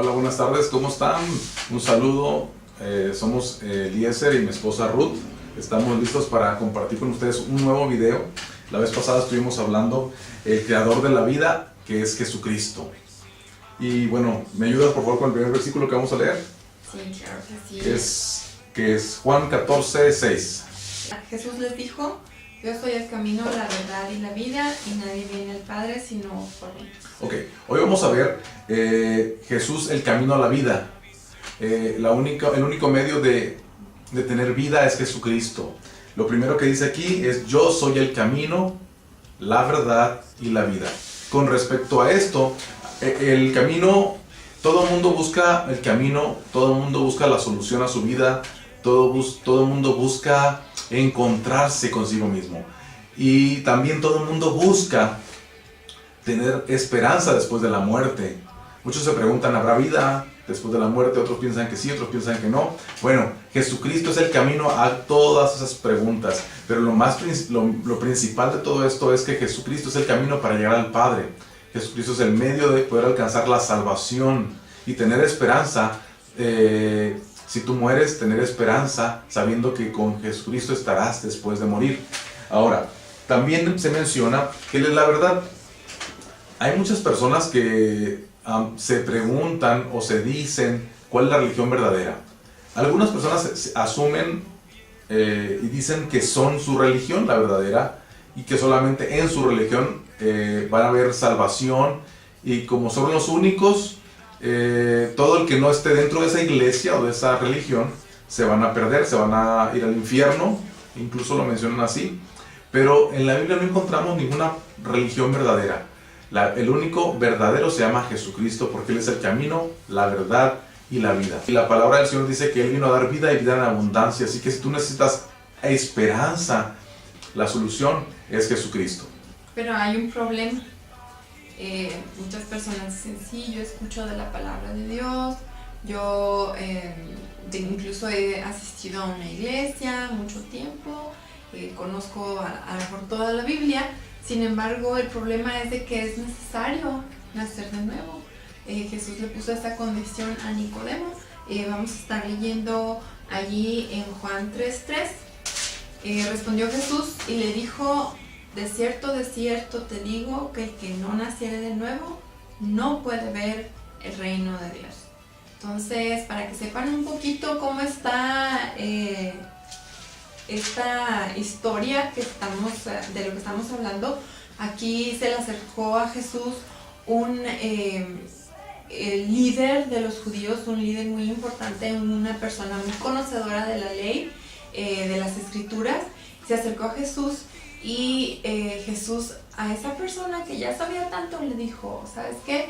Hola, buenas tardes, ¿cómo están? Un saludo, somos Eliezer y mi esposa Ruth. Estamos listos para compartir con ustedes un nuevo video. La vez pasada estuvimos hablando el creador de la vida, que es Jesucristo. Y bueno, ¿me ayudas por favor con el primer versículo que vamos a leer? Sí, claro que sí. Que es Juan 14:6. Jesús les dijo: yo soy el camino, la verdad y la vida, y nadie viene al Padre sino por mí. Ok, hoy vamos a ver Jesús, el camino a la vida. El único medio de tener vida es Jesucristo. Lo primero que dice aquí es: yo soy el camino, la verdad y la vida. Con respecto a esto, el camino, todo el mundo busca el camino, todo el mundo busca la solución a su vida, todo el mundo busca encontrarse consigo mismo. Y también todo el mundo busca tener esperanza después de la muerte. Muchos se preguntan, ¿habrá vida después de la muerte? Otros piensan que sí, otros piensan que no. Bueno, Jesucristo es el camino a todas esas preguntas. Pero lo principal de todo esto es que Jesucristo es el camino para llegar al Padre. Jesucristo es el medio de poder alcanzar la salvación y tener esperanza. Si tú mueres, tener esperanza sabiendo que con Jesucristo estarás después de morir. Ahora, también se menciona que Él es la verdad. Hay muchas personas que se preguntan o se dicen cuál es la religión verdadera. Algunas personas asumen y dicen que son su religión la verdadera y que solamente en su religión van a haber salvación, y como son los únicos, todo el que no esté dentro de esa iglesia o de esa religión se van a perder, se van a ir al infierno, incluso lo mencionan así. Pero en la Biblia no encontramos ninguna religión verdadera. El único verdadero se llama Jesucristo, porque Él es el camino, la verdad y la vida. Y la palabra del Señor dice que Él vino a dar vida y vida en abundancia. Así que si tú necesitas esperanza, la solución es Jesucristo. Pero hay un problema. Muchas personas dicen: sí, yo escucho de la palabra de Dios, yo incluso he asistido a una iglesia mucho tiempo, conozco a lo mejor toda la Biblia. Sin embargo, el problema es de que es necesario nacer de nuevo. Jesús le puso esta condición a Nicodemo. Vamos a estar leyendo allí en Juan 3:3. Respondió Jesús y le dijo: de cierto, te digo que el que no naciere de nuevo no puede ver el reino de Dios. Entonces, para que sepan un poquito cómo está esta historia de lo que estamos hablando, aquí se le acercó a Jesús el líder de los judíos, un líder muy importante, una persona muy conocedora de la ley, de las escrituras. Se acercó a Jesús y Jesús a esa persona que ya sabía tanto le dijo: ¿sabes qué?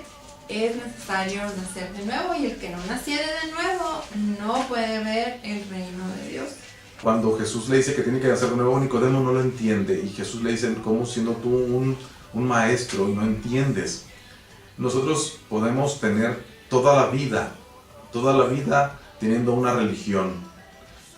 Es necesario nacer de nuevo, y el que no naciere de nuevo no puede ver el reino de Dios. Cuando Jesús le dice que tiene que nacer de nuevo, Nicodemo no lo entiende, y Jesús le dice: ¿cómo siendo tú un maestro y no entiendes? Nosotros podemos tener toda la vida teniendo una religión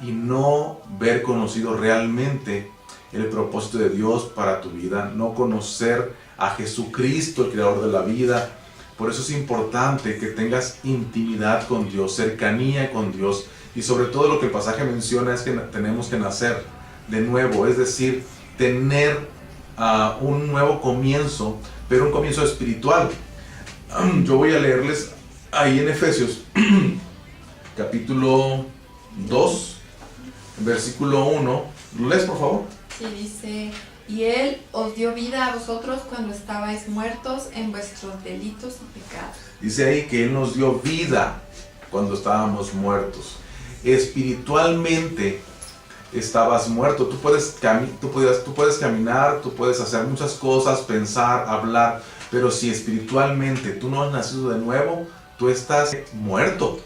y no ver conocido realmente el propósito de Dios para tu vida, no conocer a Jesucristo, el creador de la vida. Por eso es importante que tengas intimidad con Dios, cercanía con Dios. Y sobre todo lo que el pasaje menciona es que tenemos que nacer de nuevo, es decir, tener un nuevo comienzo, pero un comienzo espiritual. Yo voy a leerles ahí en Efesios, capítulo 2, versículo 1. ¿Lo lees, por favor? Sí, dice: y Él os dio vida a vosotros cuando estabais muertos en vuestros delitos y pecados. Dice ahí que Él nos dio vida cuando estábamos muertos. Espiritualmente estabas muerto. Tú puedes caminar, tú puedes hacer muchas cosas, pensar, hablar, pero si espiritualmente tú no has nacido de nuevo, tú estás muerto.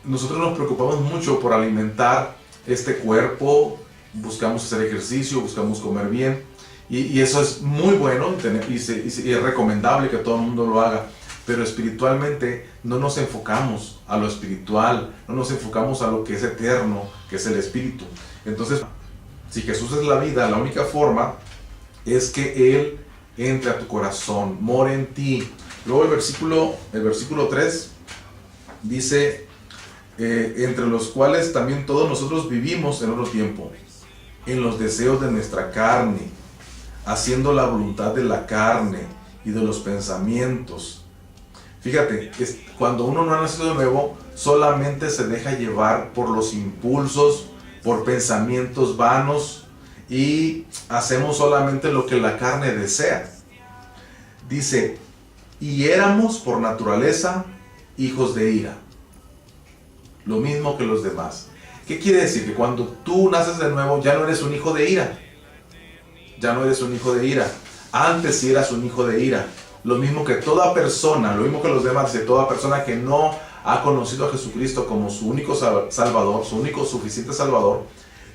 Nosotros nos preocupamos mucho por alimentar este cuerpo, buscamos hacer ejercicio, buscamos comer bien, y eso es muy bueno y es recomendable que todo el mundo lo haga. Pero espiritualmente no nos enfocamos a lo espiritual, no nos enfocamos a lo que es eterno, que es el espíritu. Entonces, si Jesús es la vida, la única forma es que Él entre a tu corazón, more en ti. Luego el versículo 3 Dice, entre los cuales también todos nosotros vivimos en otro tiempo, en los deseos de nuestra carne, haciendo la voluntad de la carne y de los pensamientos. Fíjate, cuando uno no ha nacido de nuevo, solamente se deja llevar por los impulsos, por pensamientos vanos, y hacemos solamente lo que la carne desea. Dice, y éramos por naturaleza hijos de ira, lo mismo que los demás. ¿Qué quiere decir? Que cuando tú naces de nuevo ya no eres un hijo de ira. Ya no eres un hijo de ira. Antes sí eras un hijo de ira. Lo mismo que toda persona, lo mismo que los demás, de toda persona que no ha conocido a Jesucristo como su único Salvador, su único suficiente Salvador,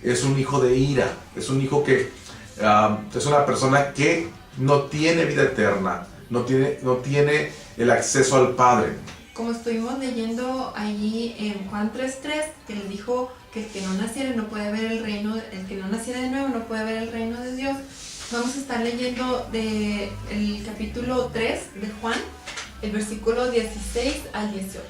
es un hijo de ira. Es un hijo que es una persona que no tiene vida eterna, no tiene el acceso al Padre. Como estuvimos leyendo allí en Juan 3:3, que le dijo que el que no naciera no puede ver el reino, el que no naciera de nuevo no puede ver el reino de Dios. Vamos a estar leyendo del capítulo 3 de Juan, el versículo 16 al 18.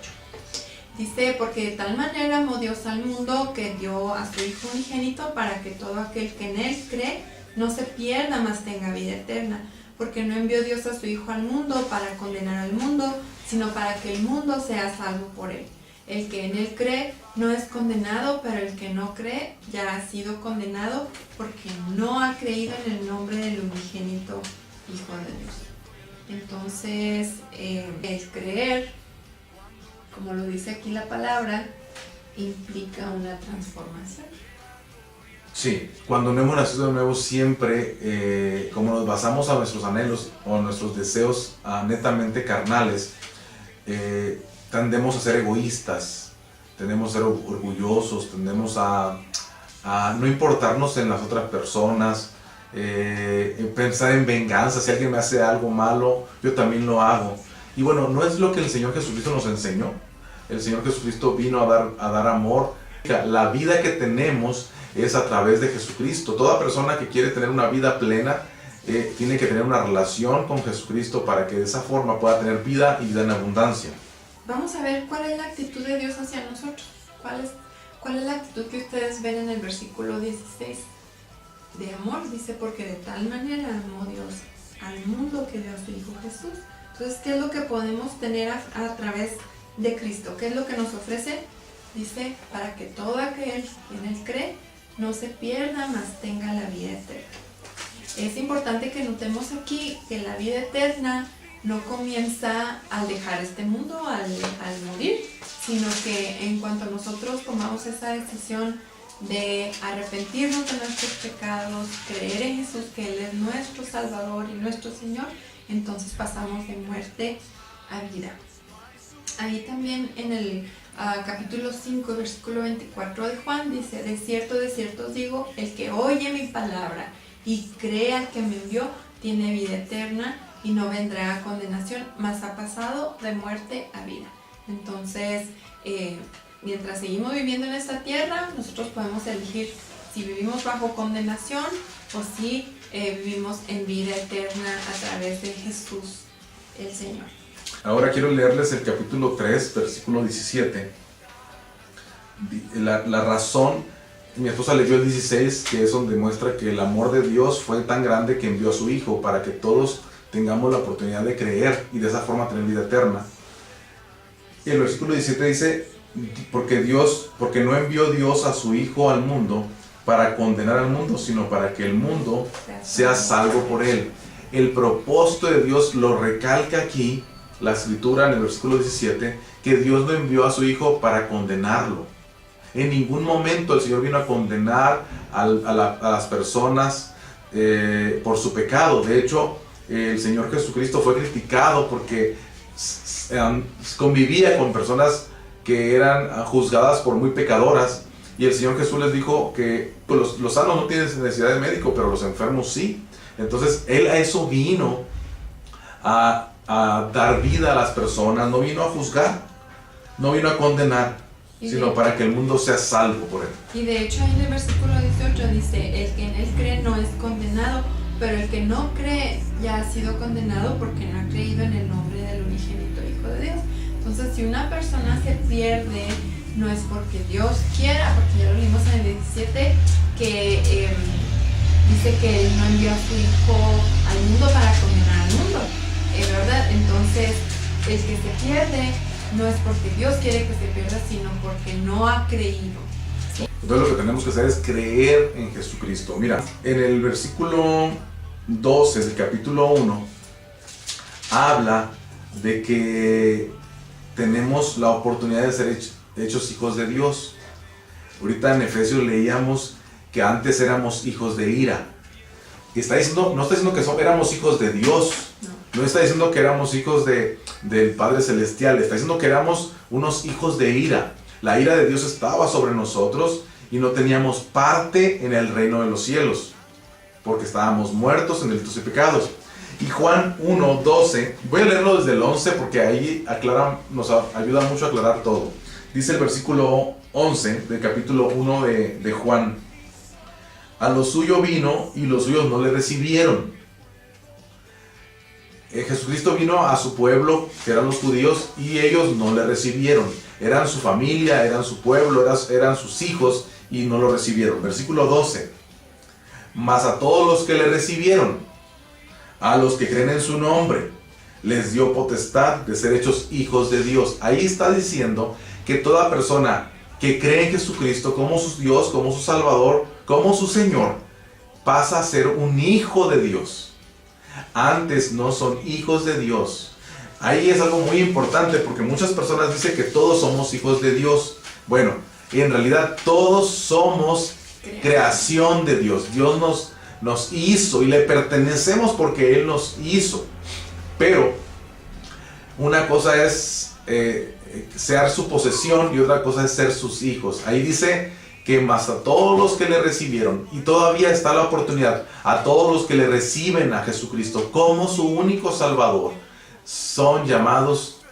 Dice, porque de tal manera amó Dios al mundo que dio a su Hijo unigénito para que todo aquel que en Él cree no se pierda, mas tenga vida eterna. Porque no envió Dios a su Hijo al mundo para condenar al mundo, sino para que el mundo sea salvo por Él. El que en Él cree no es condenado, pero el que no cree ya ha sido condenado porque no ha creído en el nombre del unigénito Hijo de Dios. Entonces, el creer, como lo dice aquí la palabra, implica una transformación. Sí, cuando no hemos nacido de nuevo siempre, como nos basamos a nuestros anhelos o a nuestros deseos netamente carnales, tendemos a ser egoístas, tendemos a ser orgullosos, tendemos a no importarnos en las otras personas, pensar en venganza. Si alguien me hace algo malo, yo también lo hago. Y bueno, no es lo que el Señor Jesucristo nos enseñó. El Señor Jesucristo vino a dar amor. La vida que tenemos es a través de Jesucristo. Toda persona que quiere tener una vida plena tiene que tener una relación con Jesucristo para que de esa forma pueda tener vida y vida en abundancia. Vamos a ver cuál es la actitud de Dios hacia nosotros. ¿Cuál es la actitud que ustedes ven en el versículo 16? De amor, dice, porque de tal manera amó Dios al mundo que dio a su Hijo Jesús. Entonces, ¿qué es lo que podemos tener a través de Cristo? ¿Qué es lo que nos ofrece? Dice, para que todo aquel que en Él cree no se pierda, mas tenga la vida eterna. Es importante que notemos aquí que la vida eterna no comienza al dejar este mundo, al morir, sino que en cuanto nosotros tomamos esa decisión de arrepentirnos de nuestros pecados, creer en Jesús, que Él es nuestro Salvador y nuestro Señor, entonces pasamos de muerte a vida. Ahí también en el capítulo 5, versículo 24 de Juan, dice, de cierto os digo, el que oye mi palabra y cree al que me envió, tiene vida eterna y no vendrá a condenación, mas ha pasado de muerte a vida. Entonces, mientras seguimos viviendo en esta tierra, nosotros podemos elegir si vivimos bajo condenación o si vivimos en vida eterna a través de Jesús, el Señor. Ahora quiero leerles el capítulo 3, versículo 17. La razón, mi esposa leyó el 16, que es donde muestra que el amor de Dios fue tan grande que envió a su Hijo para que todos tengamos la oportunidad de creer y de esa forma tener vida eterna. Y el versículo 17 dice, porque no envió Dios a su Hijo al mundo para condenar al mundo, sino para que el mundo sea salvo por Él. El propósito de Dios lo recalca aquí la Escritura en el versículo 17, que Dios no envió a su Hijo para condenarlo. En ningún momento el Señor vino a condenar a las personas por su pecado. De hecho, el Señor Jesucristo fue criticado porque convivía con personas que eran juzgadas por muy pecadoras, y el Señor Jesús les dijo que pues, los sanos no tienen necesidad de médico, pero los enfermos sí. Entonces Él a eso vino, a dar vida a las personas, no vino a juzgar, no vino a condenar, sino para que el mundo sea salvo por Él. Y de hecho en el versículo 18 dice, el que en Él cree no es condenado, pero el que no cree ya ha sido condenado porque no ha creído en el nombre del unigénito Hijo de Dios. Entonces, si una persona se pierde, no es porque Dios quiera, porque ya lo vimos en el 17, que dice que Él no envió a su Hijo al mundo para condenar al mundo, ¿verdad? Entonces, el que se pierde no es porque Dios quiere que se pierda, sino porque no ha creído. Entonces lo que tenemos que hacer es creer en Jesucristo. Mira, en el versículo 12 del capítulo 1, habla de que tenemos la oportunidad de ser hechos hijos de Dios. Ahorita en Efesios leíamos que antes éramos hijos de ira. Y está diciendo, no está diciendo que éramos hijos de Dios. No está diciendo que éramos hijos del Padre Celestial. Está diciendo que éramos unos hijos de ira. La ira de Dios estaba sobre nosotros y no teníamos parte en el reino de los cielos, porque estábamos muertos en delitos y pecados. Y Juan 1:12, voy a leerlo desde el 11 porque ahí nos ayuda mucho a aclarar todo. Dice el versículo 11 del capítulo 1 de Juan: a lo suyo vino y los suyos no le recibieron. Jesucristo vino a su pueblo, que eran los judíos, y ellos no le recibieron. Eran su familia, eran su pueblo, eran sus hijos, y no lo recibieron. Versículo 12. Mas a todos los que le recibieron, a los que creen en su nombre, les dio potestad de ser hechos hijos de Dios. Ahí está diciendo que toda persona que cree en Jesucristo como su Dios, como su Salvador, como su Señor, pasa a ser un hijo de Dios. Antes no son hijos de Dios. Ahí es algo muy importante porque muchas personas dicen que todos somos hijos de Dios. Bueno, en realidad todos somos creación de Dios. Dios nos hizo y le pertenecemos porque Él nos hizo. Pero una cosa es ser su posesión y otra cosa es ser sus hijos. Ahí dice que más a todos los que le recibieron, y todavía está la oportunidad, a todos los que le reciben a Jesucristo como su único Salvador, son llamados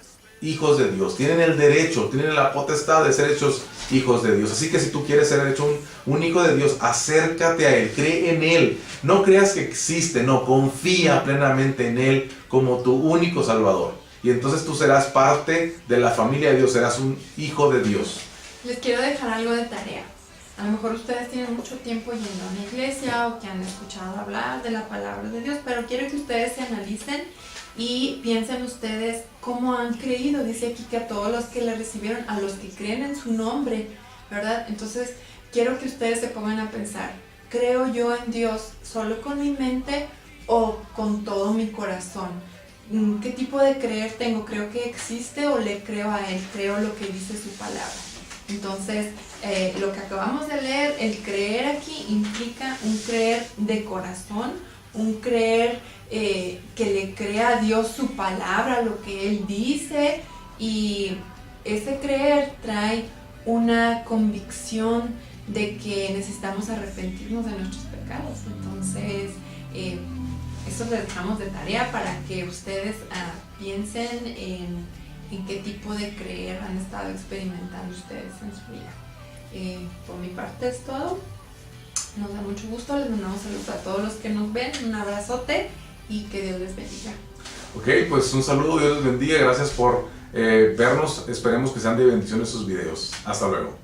hijos de Dios. Tienen el derecho, tienen la potestad de ser hechos hijos de Dios. Así que si tú quieres ser hecho un hijo de Dios, acércate a Él, cree en Él. No creas que existe, no, confía plenamente en Él como tu único Salvador. Y entonces tú serás parte de la familia de Dios, serás un hijo de Dios. Les quiero dejar algo de tarea. A lo mejor ustedes tienen mucho tiempo yendo a una iglesia o que han escuchado hablar de la palabra de Dios, pero quiero que ustedes se analicen y piensen ustedes cómo han creído. Dice aquí que a todos los que le recibieron, a los que creen en su nombre, ¿verdad? Entonces quiero que ustedes se pongan a pensar, ¿creo yo en Dios solo con mi mente o con todo mi corazón? ¿Qué tipo de creer tengo? ¿Creo que existe o le creo a Él? ¿Creo lo que dice su palabra? Entonces, lo que acabamos de leer, el creer aquí implica un creer de corazón, un creer que le crea a Dios su palabra, lo que Él dice, y ese creer trae una convicción de que necesitamos arrepentirnos de nuestros pecados. Entonces, eso les dejamos de tarea para que ustedes piensen en qué tipo de creer han estado experimentando ustedes en su vida. Por mi parte es todo. Nos da mucho gusto, les mandamos saludos a todos los que nos ven, un abrazote y que Dios les bendiga. Ok, pues un saludo, Dios les bendiga, gracias por vernos, esperemos que sean de bendición estos videos. Hasta luego.